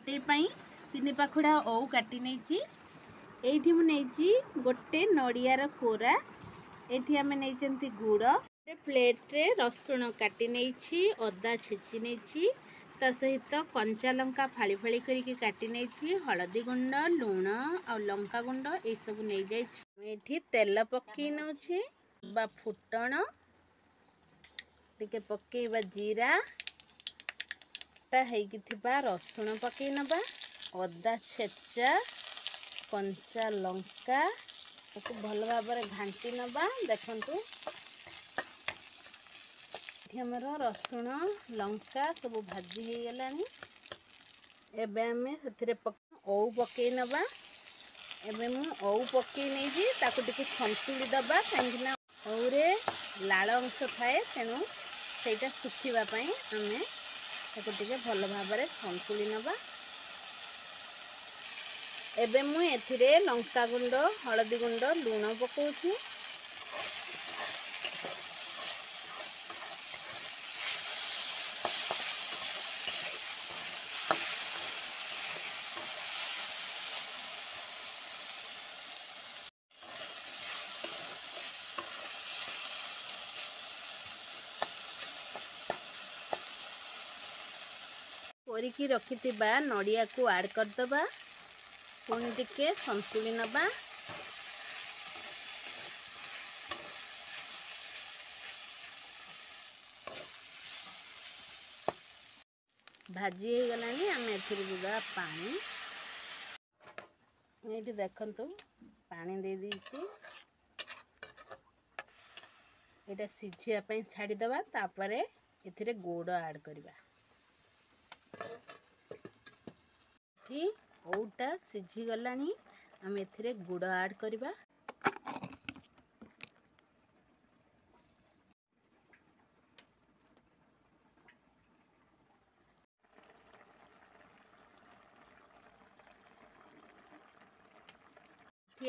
कटे तीन पाखुड़ा ओउ काटी नहीं एठी मु नहीं गोटे नड़ियार कोरा एठी आमे नहीं गुड़ प्लेट रे रसुण काटी नहीं अदा छेची नहीं ता सहित कंचा लंका फाड़ी फाड़ी करके काटी नहीं हलदी गुंड लुण आ लंका गुंड ये सब नहीं जाइए तेल पकई नौछि बा फुटण टिके पकेबा जीरा ता रसुण पकई नबा अदा छेचा कंचा लंका भल भाव घांटी नबा देखंतु हमर रसुण लंका सब भाजी हो गलानी एबे हमें से ओउ पकई नबा एबे मु ओउ पकई नहीं ताकू टिके छंतुली दबा कहीं ओउरे लाल अंश थाए तेणु सेटा सुखिबा पई हमें ताकू टिके भल भाव छंतुली नबा एबे मु एथिरे लंका गुंड हलदी गुंड लुण पकाउछि कोरिकी रखिथिबा नड़िया को ऐड करदबा पुणी टिके संतुली नबा भाजी हो गलानी आम एदा पानी ये देखंतु पानी दे दीची एटा सिझिया पई छाड़ी दबा तापरे एथिरे गुड़ ऐड करबा ओटा सिझी गलानी आम एथिरे गुड़ ऐड करबा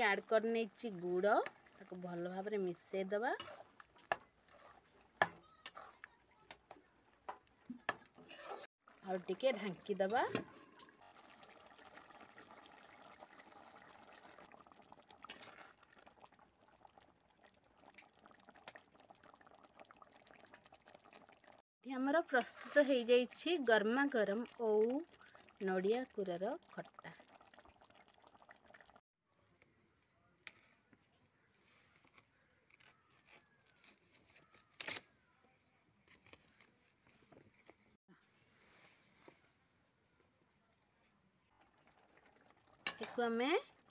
ऐड कर नहीं गुड़ ताको भल भाव मिसई दबा और टिके ढांकी दबा हमर प्रस्तुत हो जाइछि गरमा गरम ओउ नड़िया कुरार खट्टा आम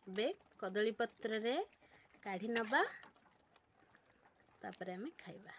बे कदली पत्र रे काढ़ी नबा तापरे आमे खाइबा।